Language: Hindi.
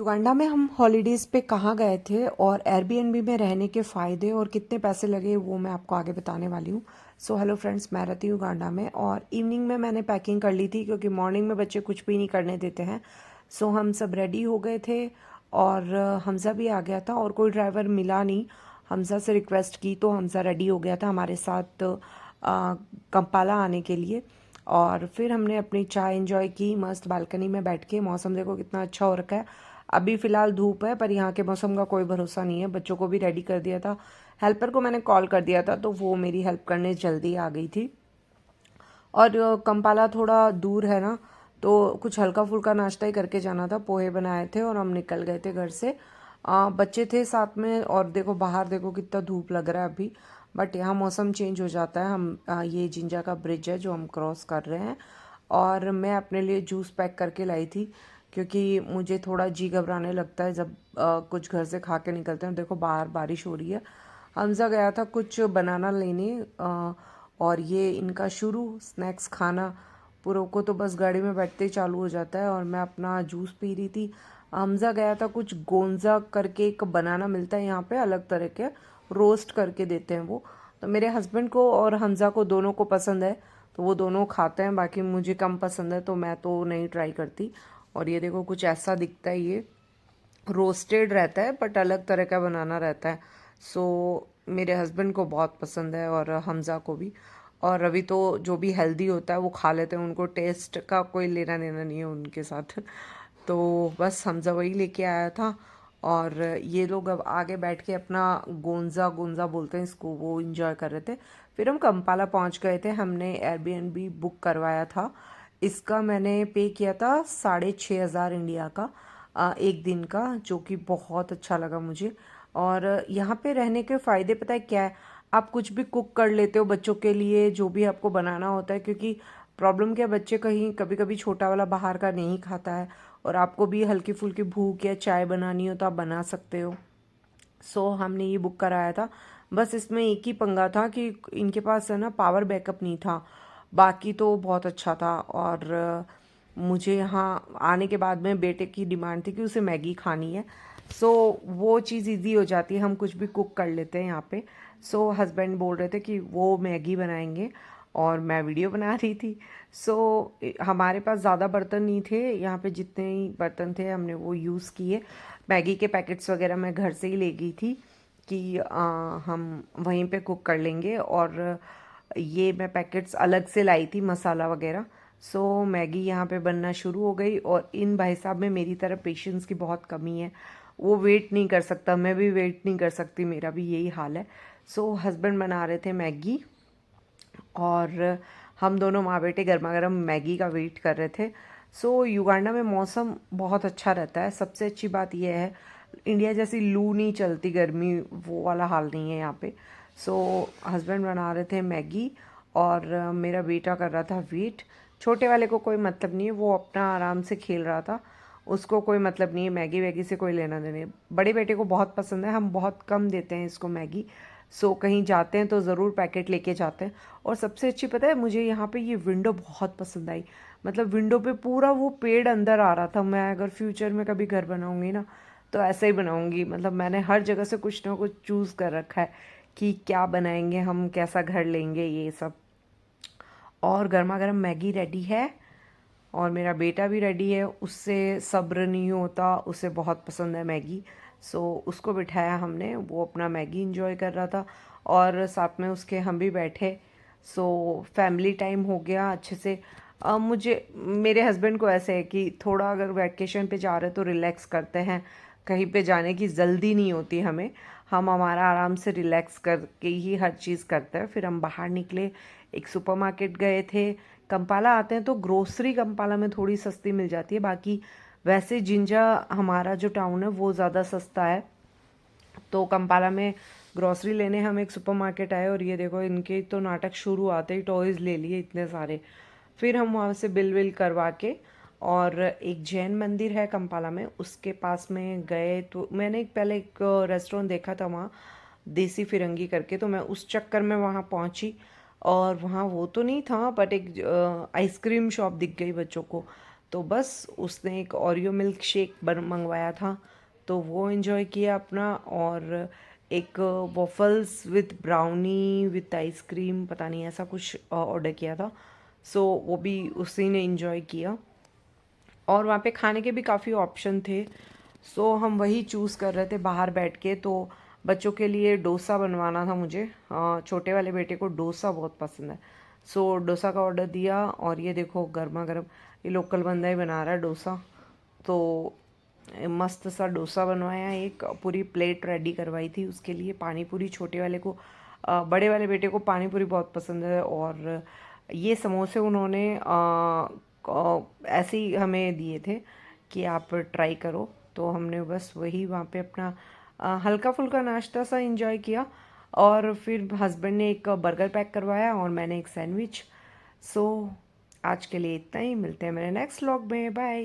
युगांडा में हम हॉलीडेज़ पे कहाँ गए थे और एयरबीएनबी में रहने के फ़ायदे और कितने पैसे लगे वो मैं आपको आगे बताने वाली हूँ। सो हेलो फ्रेंड्स, मैं रहती हूँ युगांडा में और इवनिंग में मैंने पैकिंग कर ली थी क्योंकि मॉर्निंग में बच्चे कुछ भी नहीं करने देते हैं। सो हम सब रेडी हो गए थे और हमज़ा भी आ गया था और कोई ड्राइवर मिला नहीं। हमज़ा से रिक्वेस्ट की तो हमज़ा रेडी हो गया था हमारे साथ कंपाला आने के लिए। और फिर हमने अपनी चाय एंजॉय की मस्त बालकनी में बैठ के। मौसम देखो कितना अच्छा हो रखा है। अभी फ़िलहाल धूप है पर यहाँ के मौसम का कोई भरोसा नहीं है। बच्चों को भी रेडी कर दिया था, हेल्पर को मैंने कॉल कर दिया था तो वो मेरी हेल्प करने जल्दी आ गई थी। और कंपाला थोड़ा दूर है ना, तो कुछ हल्का फुल्का नाश्ता ही करके जाना था। पोहे बनाए थे और हम निकल गए थे घर से। बच्चे थे साथ में और देखो बाहर देखो कितना धूप लग रहा है अभी। बट यहाँ मौसम चेंज हो जाता है। हम ये जिंजा का ब्रिज है जो हम क्रॉस कर रहे हैं। और मैं अपने लिए जूस पैक करके लाई थी क्योंकि मुझे थोड़ा जी घबराने लगता है जब कुछ घर से खा के निकलते हैं। देखो बाहर बारिश हो रही है। हमजा गया था कुछ बनाना लेने और ये इनका शुरू स्नैक्स खाना पूरों को तो बस गाड़ी में बैठते ही चालू हो जाता है। और मैं अपना जूस पी रही थी। हमजा गया था कुछ गोंजा करके एक बनाना मिलता है यहाँ पे, अलग तरह के रोस्ट करके देते हैं वो। तो मेरे हस्बैंड को और हमजा को दोनों को पसंद है तो वो दोनों खाते हैं, बाकी मुझे कम पसंद है तो मैं तो नहीं ट्राई करती। और ये देखो कुछ ऐसा दिखता है, ये रोस्टेड रहता है बट अलग तरह का बनाना रहता है। सो मेरे हस्बैंड को बहुत पसंद है और हमज़ा को भी। और अभी तो जो भी हेल्दी होता है वो खा लेते हैं, उनको टेस्ट का कोई लेना देना नहीं है उनके साथ। तो बस हमज़ा वही लेके आया था और ये लोग अब आगे बैठ के अपना गोंजा गोंजा बोलते हैं इसको, वो इंजॉय कर रहे थे। फिर हम कंपाला पहुंच गए थे। हमने एयरबीएनबी बुक करवाया था। इसका मैंने पे किया था 6,500 इंडिया का एक दिन का, जो कि बहुत अच्छा लगा मुझे। और यहाँ पे रहने के फ़ायदे पता है क्या है, आप कुछ भी कुक कर लेते हो बच्चों के लिए जो भी आपको बनाना होता है। क्योंकि प्रॉब्लम क्या, बच्चे कहीं कभी कभी छोटा वाला बाहर का नहीं खाता है और आपको भी हल्की फुल्की भूख या चाय बनानी हो तो आप बना सकते हो। सो हमने ये बुक कराया था। बस इसमें एक ही पंगा था कि इनके पास है ना पावर बैकअप नहीं था, बाकी तो बहुत अच्छा था। और मुझे यहाँ आने के बाद में बेटे की डिमांड थी कि उसे मैगी खानी है। सो वो चीज़ इजी हो जाती है, हम कुछ भी कुक कर लेते हैं यहाँ पे। सो हस्बैंड बोल रहे थे कि वो मैगी बनाएंगे और मैं वीडियो बना रही थी। सो हमारे पास ज़्यादा बर्तन नहीं थे यहाँ पे, जितने ही बर्तन थे हमने वो यूज़ किए। मैगी के पैकेट्स वगैरह मैं घर से ही ले गई थी कि हम वहीं पे कुक कर लेंगे। और ये मैं पैकेट्स अलग से लाई थी मसाला वगैरह। सो मैगी यहाँ पे बनना शुरू हो गई। और इन भाई साहब में मेरी तरह पेशेंस की बहुत कमी है, वो वेट नहीं कर सकता, मैं भी वेट नहीं कर सकती, मेरा भी यही हाल है। सो हस्बैंड बना रहे थे मैगी और हम दोनों माँ बेटे गर्मा गर्म मैगी का वेट कर रहे थे। सो युगांडा में मौसम बहुत अच्छा रहता है। सबसे अच्छी बात यह है, इंडिया जैसी लू नहीं चलती, गर्मी वो वाला हाल नहीं है यहाँ पे। सो हस्बैंड बना रहे थे मैगी और मेरा बेटा कर रहा था वेट। छोटे वाले को कोई मतलब नहीं है, वो अपना आराम से खेल रहा था, उसको कोई मतलब नहीं है मैगी वैगी से, कोई लेना देना नहीं। बड़े बेटे को बहुत पसंद है, हम बहुत कम देते हैं इसको मैगी। सो कहीं जाते हैं तो ज़रूर पैकेट लेके जाते हैं। और सबसे अच्छी पता है मुझे यहाँ पे ये विंडो बहुत पसंद आई। मतलब विंडो पे पूरा वो पेड़ अंदर आ रहा था। मैं अगर फ्यूचर में कभी घर बनाऊंगी ना तो ऐसे ही बनाऊंगी। मतलब मैंने हर जगह से कुछ ना कुछ चूज़ कर रखा है कि क्या बनाएंगे हम, कैसा घर लेंगे, ये सब। और गर्मा गर्म मैगी रेडी है और मेरा बेटा भी रेडी है, उससे सब्र नहीं होता, उसे बहुत पसंद है मैगी। सो उसको बिठाया हमने, वो अपना मैगी इंजॉय कर रहा था और साथ में उसके हम भी बैठे। सो फैमिली टाइम हो गया अच्छे से। मुझे मेरे हस्बैंड को ऐसे है कि थोड़ा अगर वैकेशन पे जा रहे तो रिलैक्स करते हैं, कहीं पे जाने की जल्दी नहीं होती हमें। हम हमारा आराम से रिलैक्स करके ही हर चीज़ करते हैं। फिर हम बाहर निकले, एक सुपरमार्केट गए थे। कंपाला आते हैं तो ग्रोसरी कंपाला में थोड़ी सस्ती मिल जाती है, बाकी वैसे जिंजा हमारा जो टाउन है वो ज़्यादा सस्ता है। तो कंपाला में ग्रोसरी लेने हम एक सुपरमार्केट आए और ये देखो इनके तो नाटक शुरू आते ही टॉयज़ ले लिए इतने सारे। फिर हम वहाँ से बिल विल करवा के और एक जैन मंदिर है कंपाला में, उसके पास में गए। तो मैंने पहले एक रेस्टोरेंट देखा था वहाँ, देसी फिरंगी करके, तो मैं उस चक्कर में वहाँ पहुँची। और वहाँ वो तो नहीं था बट एक आइसक्रीम शॉप दिख गई बच्चों को, तो बस उसने एक ओरियो मिल्क शेक मंगवाया था, तो वो इन्जॉय किया अपना। और एक waffles with brownie with ice cream, पता नहीं ऐसा कुछ ऑर्डर किया था। सो वो भी उसी ने इन्जॉय किया। और वहाँ पे खाने के भी काफ़ी ऑप्शन थे, सो हम वही चूज़ कर रहे थे बाहर बैठ के। तो बच्चों के लिए डोसा बनवाना था मुझे, छोटे वाले बेटे को डोसा बहुत पसंद है। सो डोसा का ऑर्डर दिया, और ये देखो गर्मा गर्म, ये लोकल बंदा ही बना रहा है डोसा। तो मस्त सा डोसा बनवाया, एक पूरी प्लेट रेडी करवाई थी उसके लिए। पानी पूरी छोटे वाले को, बड़े वाले बेटे को पानी पूरी बहुत पसंद है। और ये समोसे उन्होंने ऐसे ही हमें दिए थे कि आप ट्राई करो, तो हमने बस वही वहाँ पे अपना हल्का फुल्का नाश्ता सा इंजॉय किया। और फिर हस्बैंड ने एक बर्गर पैक करवाया और मैंने एक सैंडविच। सो आज के लिए इतना ही, मिलते हैं मेरे नेक्स्ट व्लॉग में, बाय।